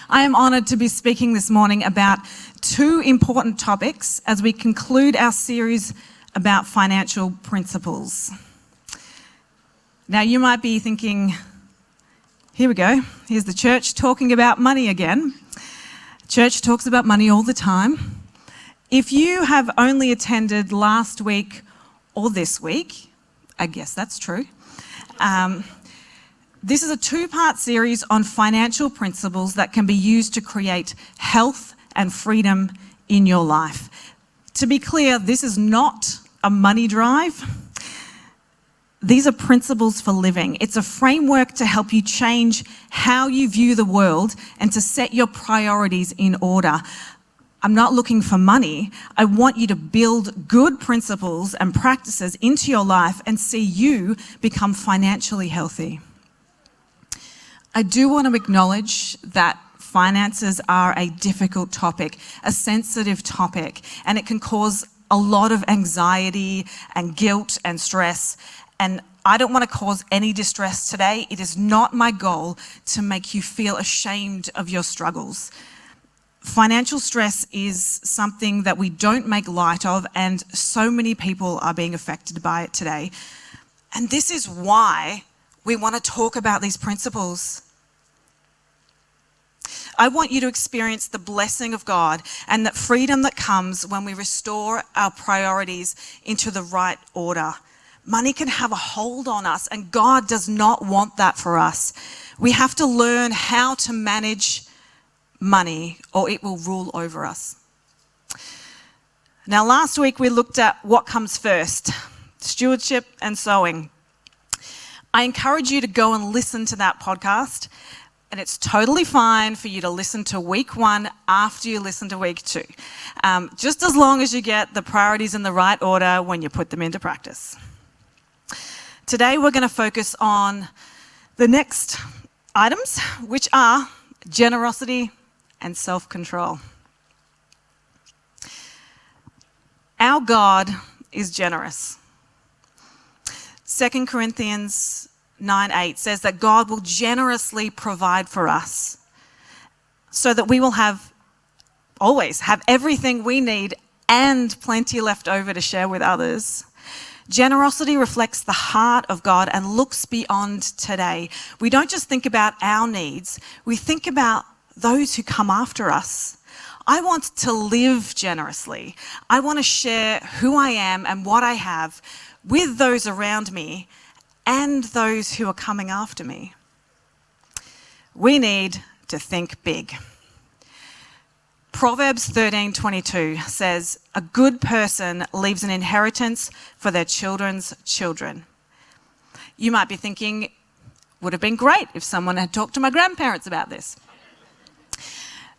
I am honoured to be speaking this morning about two important topics as we conclude our series about financial principles. Now, you might be thinking, here we go, here's the church talking about money again. Church talks about money all the time. If you have only attended last week or this week, I guess that's true. This is a two-part series on financial principles that can be used to create health and freedom in your life. To be clear, this is not a money drive. These are principles for living. It's a framework to help you change how you view the world and to set your priorities in order. I'm not looking for money. I want you to build good principles and practices into your life and see you become financially healthy. I do want to acknowledge that finances are a difficult topic, a sensitive topic, and it can cause a lot of anxiety and guilt and stress. And I don't want to cause any distress today. It is not my goal to make you feel ashamed of your struggles. Financial stress is something that we don't make light of, and so many people are being affected by it today. And this is why we want to talk about these principles. I want you to experience the blessing of God and that freedom that comes when we restore our priorities into the right order. Money can have a hold on us, and God does not want that for us. We have to learn how to manage money or it will rule over us. Now, last week we looked at what comes first, stewardship and sowing. I encourage you to go and listen to that podcast, and it's totally fine for you to listen to week 1 after you listen to week 2, just as long as you get the priorities in the right order when you put them into practice. Today we're going to focus on the next items, which are generosity and self-control. Our God is generous. 2 Corinthians 9:8 says that God will generously provide for us so that we will always have everything we need and plenty left over to share with others. Generosity reflects the heart of God and looks beyond today. We don't just think about our needs, we think about those who come after us. I want to live generously. I want to share who I am and what I have with those around me and those who are coming after me. We need to think big. Proverbs 13:22 says, "A good person leaves an inheritance for their children's children." You might be thinking, would have been great if someone had talked to my grandparents about this.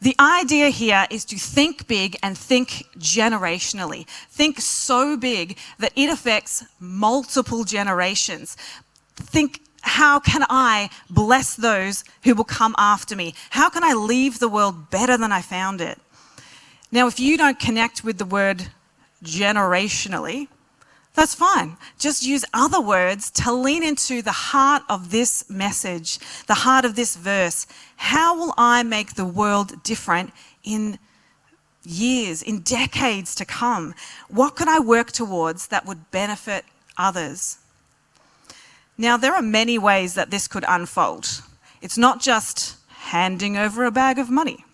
The idea here is to think big and think generationally. Think so big that it affects multiple generations. Think, how can I bless those who will come after me? How can I leave the world better than I found it? Now, if you don't connect with the word generationally, that's fine. Just use other words to lean into the heart of this message, the heart of this verse. How will I make the world different in years, in decades to come? What can I work towards that would benefit others? Now, there are many ways that this could unfold. It's not just handing over a bag of money.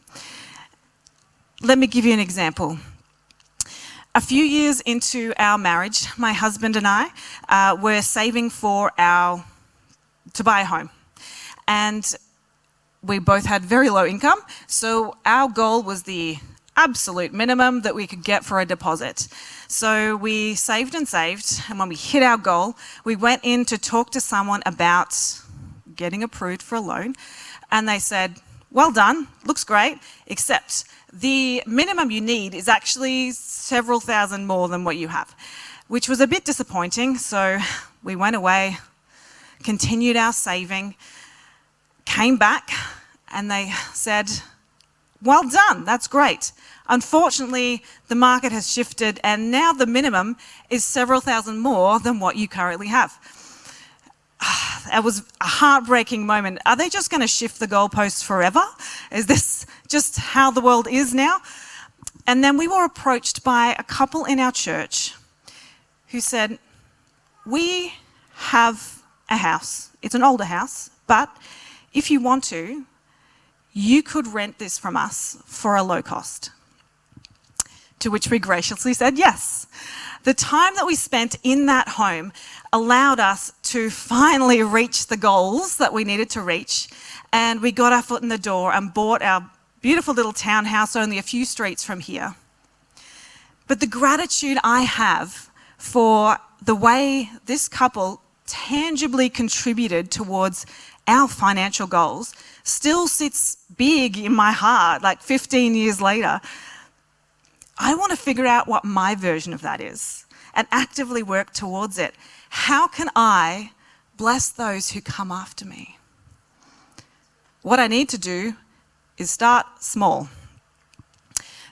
Let me give you an example. A few years into our marriage, my husband and I were saving to buy a home. And we both had very low income, so our goal was the absolute minimum that we could get for a deposit. So we saved and saved, and when we hit our goal, we went in to talk to someone about getting approved for a loan, and they said, "Well done, looks great, except the minimum you need is actually several thousand more than what you have," which was a bit disappointing. So we went away, continued our saving, came back, and they said, "Well done, that's great. Unfortunately, the market has shifted and now the minimum is several thousand more than what you currently have." it was a heartbreaking moment. Are they just going to shift the goalposts forever? Is this just how the world is now? And then we were approached by a couple in our church who said, we have a house. It's an older house, but if you want to, you could rent this from us for a low cost. To which we graciously said yes. The time that we spent in that home allowed us to finally reach the goals that we needed to reach, and we got our foot in the door and bought our beautiful little townhouse only a few streets from here. But the gratitude I have for the way this couple tangibly contributed towards our financial goals still sits big in my heart, like 15 years later. I want to figure out what my version of that is and actively work towards it. How can I bless those who come after me? What I need to do is start small.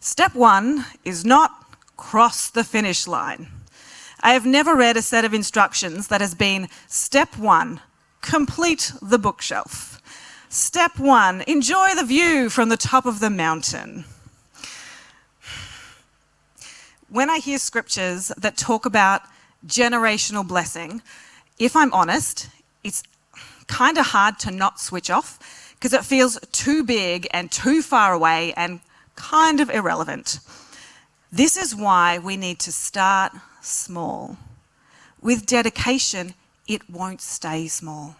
Step one is not cross the finish line. I have never read a set of instructions that has been step one, complete the bookshelf. Step one, enjoy the view from the top of the mountain. When I hear scriptures that talk about generational blessing, if I'm honest, it's kind of hard to not switch off because it feels too big and too far away and kind of irrelevant. This is why we need to start small. With dedication, it won't stay small.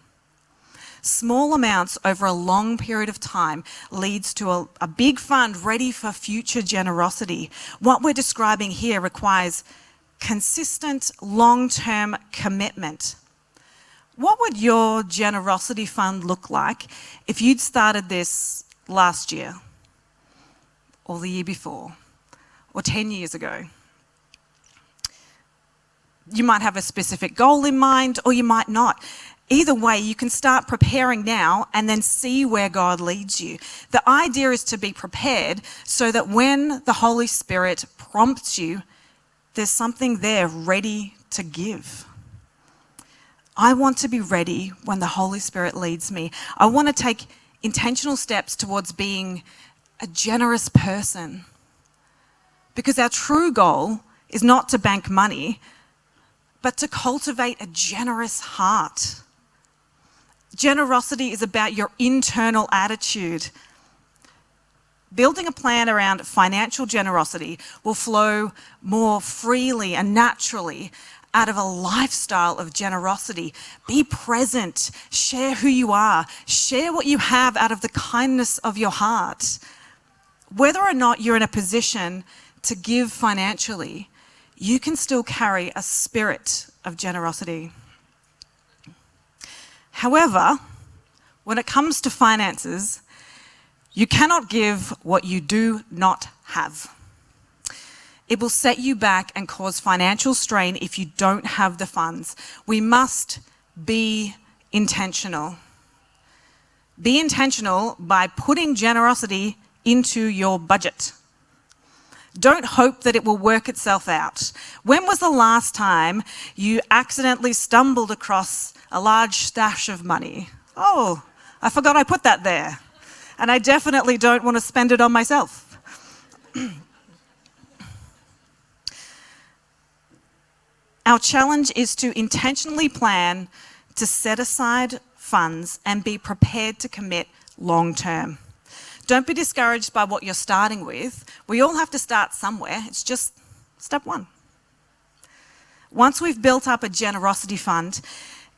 Small amounts over a long period of time leads to a big fund ready for future generosity. What we're describing here requires consistent long-term commitment. What would your generosity fund look like if you'd started this last year or the year before or 10 years ago? You might have a specific goal in mind or you might not. Either way, you can start preparing now and then see where God leads you. The idea is to be prepared so that when the Holy Spirit prompts you, there's something there ready to give. I want to be ready when the Holy Spirit leads me. I want to take intentional steps towards being a generous person. Because our true goal is not to bank money, but to cultivate a generous heart. Generosity is about your internal attitude. Building a plan around financial generosity will flow more freely and naturally out of a lifestyle of generosity. Be present, share who you are, share what you have out of the kindness of your heart. Whether or not you're in a position to give financially, you can still carry a spirit of generosity. However, when it comes to finances, you cannot give what you do not have. It will set you back and cause financial strain if you don't have the funds. We must be intentional. Be intentional by putting generosity into your budget. Don't hope that it will work itself out. When was the last time you accidentally stumbled across a large stash of money? Oh, I forgot I put that there. And I definitely don't want to spend it on myself. Our challenge is to intentionally plan to set aside funds and be prepared to commit long term. Don't be discouraged by what you're starting with. We all have to start somewhere. It's just step one. Once we've built up a generosity fund,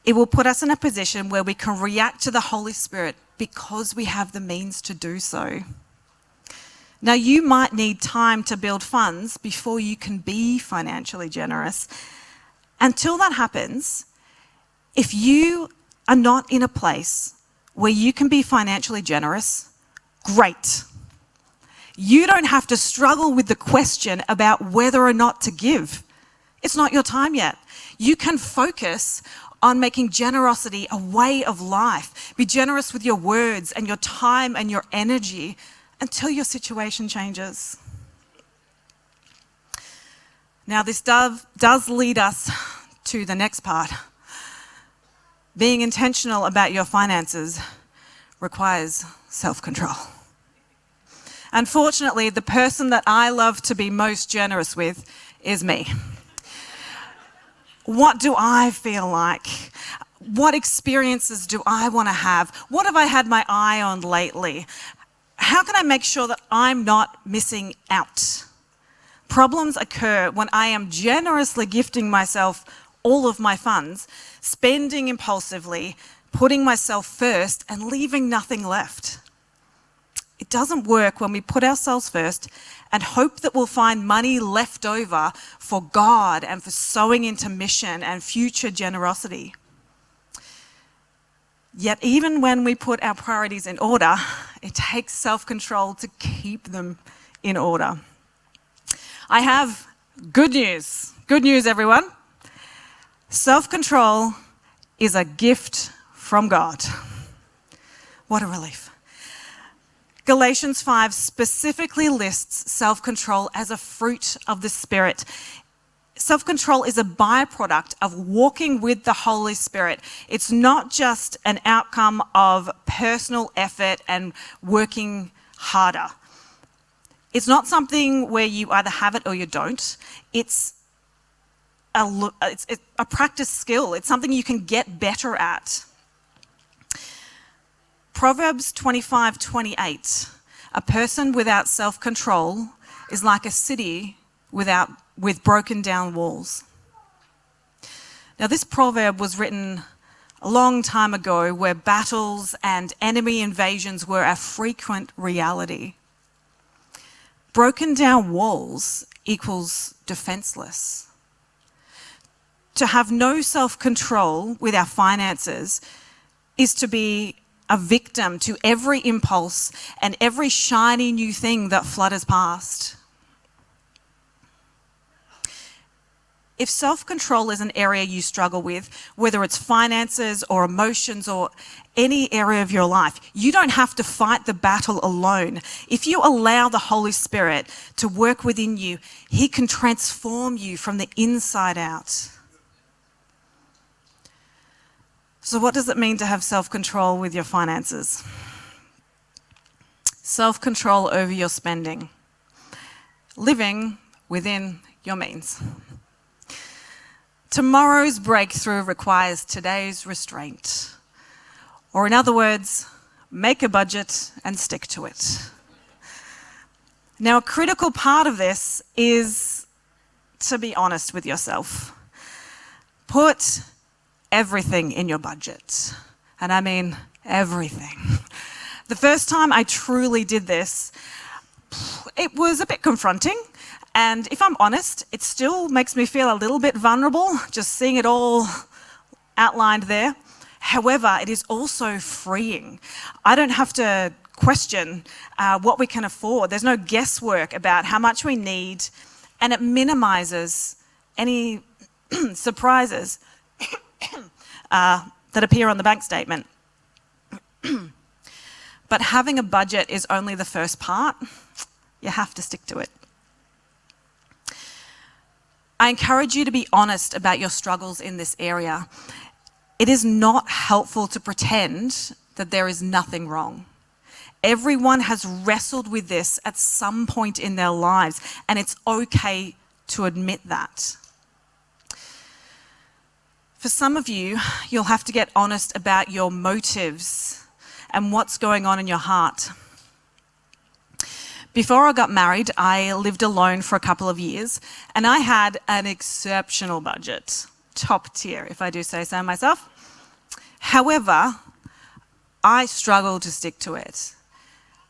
it will put us in a position where we can react to the Holy Spirit because we have the means to do so. Now, you might need time to build funds before you can be financially generous. Until that happens, if you are not in a place where you can be financially generous, great. You don't have to struggle with the question about whether or not to give. It's not your time yet. You can focus on making generosity a way of life. Be generous with your words and your time and your energy until your situation changes. Now, this does lead us to the next part. Being intentional about your finances requires self-control. Unfortunately, the person that I love to be most generous with is me. What do I feel like? What experiences do I want to have? What have I had my eye on lately? How can I make sure that I'm not missing out? Problems occur when I am generously gifting myself all of my funds, spending impulsively, putting myself first, and leaving nothing left. It doesn't work when we put ourselves first and hope that we'll find money left over for God and for sowing into mission and future generosity. Yet even when we put our priorities in order, it takes self-control to keep them in order. I have good news. Good news, everyone. Self-control is a gift from God. What a relief. Galatians 5 specifically lists self-control as a fruit of the Spirit. Self-control is a byproduct of walking with the Holy Spirit. It's not just an outcome of personal effort and working harder. It's not something where you either have it or you don't. It's a practice skill. It's something you can get better at. Proverbs 25:28. A person without self-control is like a city with broken down walls. Now, this proverb was written a long time ago where battles and enemy invasions were a frequent reality. Broken down walls equals defenseless. To have no self-control with our finances is to be a victim to every impulse and every shiny new thing that flutters past. If self-control is an area you struggle with, whether it's finances or emotions or any area of your life, you don't have to fight the battle alone. If you allow the Holy Spirit to work within you, He can transform you from the inside out. So what does it mean to have self-control with your finances? Self-control over your spending. Living within your means. Tomorrow's breakthrough requires today's restraint. Or in other words, make a budget and stick to it. Now, a critical part of this is to be honest with yourself. Put everything in your budget. And I mean everything. The first time I truly did this, it was a bit confronting. And if I'm honest, it still makes me feel a little bit vulnerable, just seeing it all outlined there. However, it is also freeing. I don't have to question what we can afford. There's no guesswork about how much we need, and it minimises any surprises that appear on the bank statement. But having a budget is only the first part. You have to stick to it. I encourage you to be honest about your struggles in this area. It is not helpful to pretend that there is nothing wrong. Everyone has wrestled with this at some point in their lives, and it's okay to admit that. For some of you, you'll have to get honest about your motives and what's going on in your heart. Before I got married, I lived alone for a couple of years, and I had an exceptional budget. Top tier, if I do say so myself. However, I struggled to stick to it.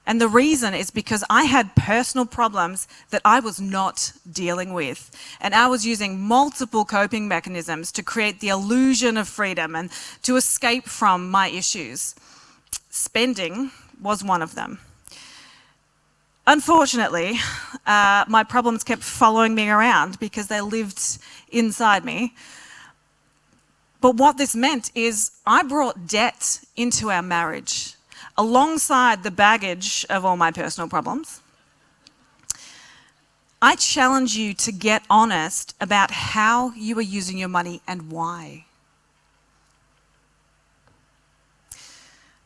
And the reason is because I had personal problems that I was not dealing with. And I was using multiple coping mechanisms to create the illusion of freedom and to escape from my issues. Spending was one of them. Unfortunately, my problems kept following me around because they lived inside me. But what this meant is I brought debt into our marriage, alongside the baggage of all my personal problems. I challenge you to get honest about how you are using your money and why.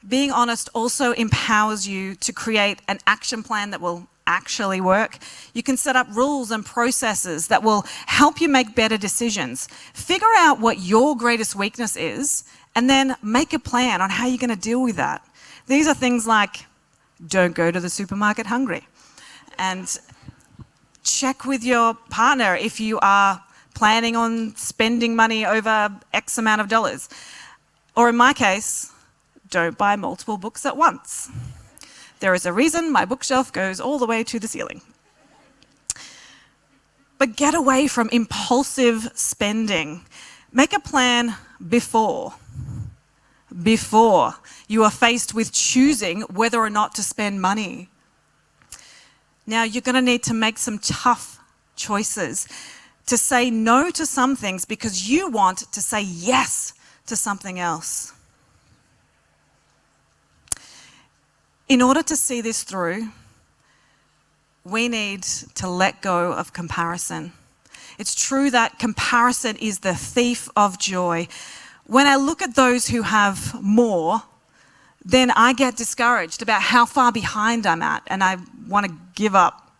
Being honest also empowers you to create an action plan that will actually work. You can set up rules and processes that will help you make better decisions. Figure out what your greatest weakness is and then make a plan on how you're going to deal with that. These are things like don't go to the supermarket hungry, and check with your partner if you are planning on spending money over X amount of dollars. Or in my case, don't buy multiple books at once. There is a reason my bookshelf goes all the way to the ceiling. But get away from impulsive spending. Make a plan before you are faced with choosing whether or not to spend money. Now, you're going to need to make some tough choices, to say no to some things because you want to say yes to something else. In order to see this through, we need to let go of comparison. It's true that comparison is the thief of joy. When I look at those who have more, then I get discouraged about how far behind I'm at and I want to give up.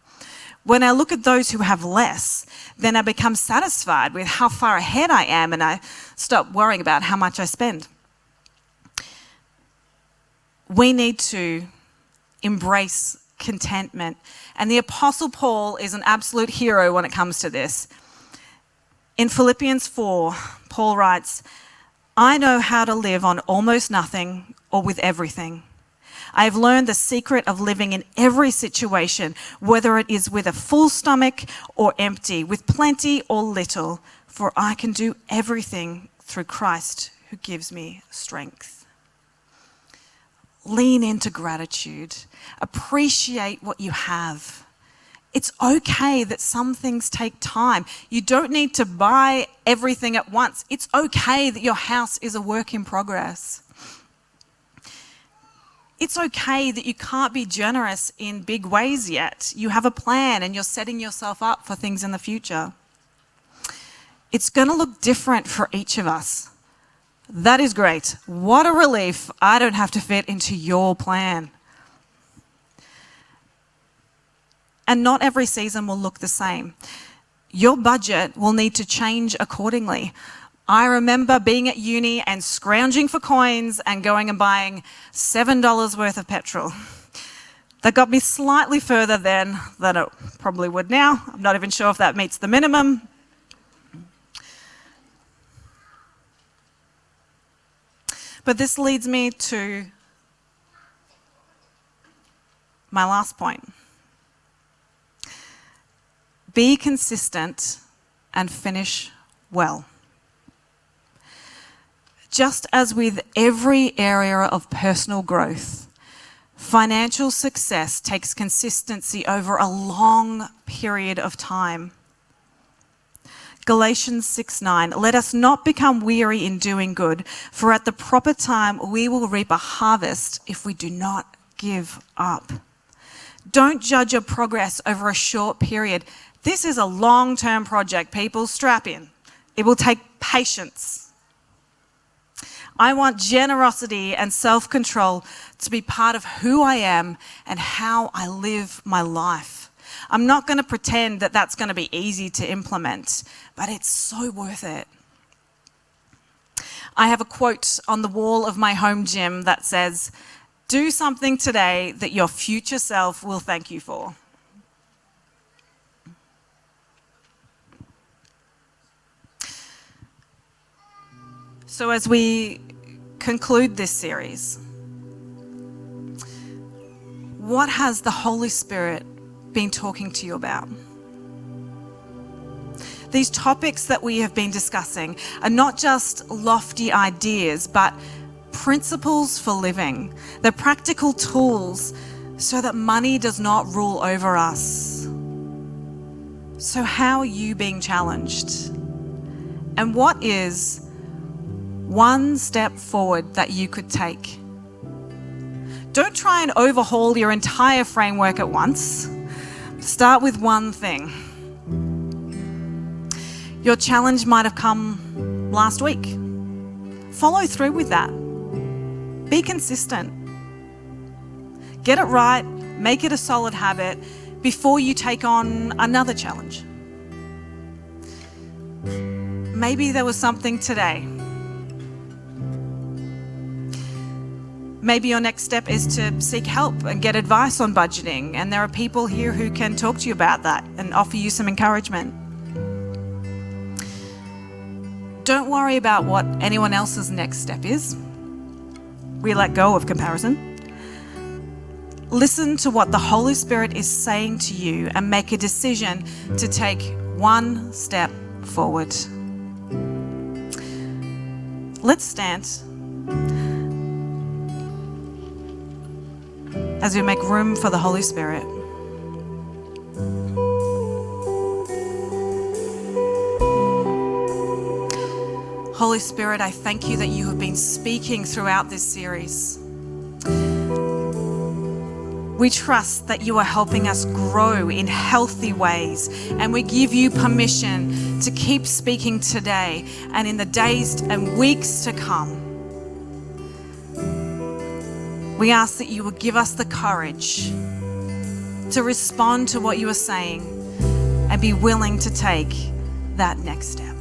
When I look at those who have less, then I become satisfied with how far ahead I am and I stop worrying about how much I spend. We need to embrace contentment. And the Apostle Paul is an absolute hero when it comes to this. In Philippians 4, Paul writes, I know how to live on almost nothing or with everything. I have learned the secret of living in every situation, whether it is with a full stomach or empty, with plenty or little, for I can do everything through Christ who gives me strength. Lean into gratitude. Appreciate what you have. It's okay that some things take time. You don't need to buy everything at once. It's okay that your house is a work in progress. It's okay that you can't be generous in big ways yet. You have a plan and you're setting yourself up for things in the future. It's going to look different for each of us. That is great. What a relief. I don't have to fit into your plan. And not every season will look the same. Your budget will need to change accordingly. I remember being at uni and scrounging for coins and going and buying $7 worth of petrol. That got me slightly further then than it probably would now. I'm not even sure if that meets the minimum. But this leads me to my last point. Be consistent and finish well. Just as with every area of personal growth, financial success takes consistency over a long period of time. Galatians 6:9, let us not become weary in doing good, for at the proper time we will reap a harvest if we do not give up. Don't judge your progress over a short period. This is a long-term project, people. Strap in. It will take patience. I want generosity and self-control to be part of who I am and how I live my life. I'm not going to pretend that that's going to be easy to implement, but it's so worth it. I have a quote on the wall of my home gym that says, do something today that your future self will thank you for. So as we conclude this series, what has the Holy Spirit been talking to you about? These topics that we have been discussing are not just lofty ideas, but principles for living. They're practical tools so that money does not rule over us. So how are you being challenged? And what is one step forward that you could take? Don't try and overhaul your entire framework at once. Start with one thing. Your challenge might have come last week. Follow through with that. Be consistent. Get it right, make it a solid habit before you take on another challenge. Maybe there was something today. Maybe your next step is to seek help and get advice on budgeting, and there are people here who can talk to you about that and offer you some encouragement. Don't worry about what anyone else's next step is. We let go of comparison. Listen to what the Holy Spirit is saying to you and make a decision to take one step forward. Let's stand as we make room for the Holy Spirit. Holy Spirit, I thank you that you have been speaking throughout this series. We trust that you are helping us grow in healthy ways, and we give you permission to keep speaking today and in the days and weeks to come. We ask that you will give us the courage to respond to what you are saying and be willing to take that next step.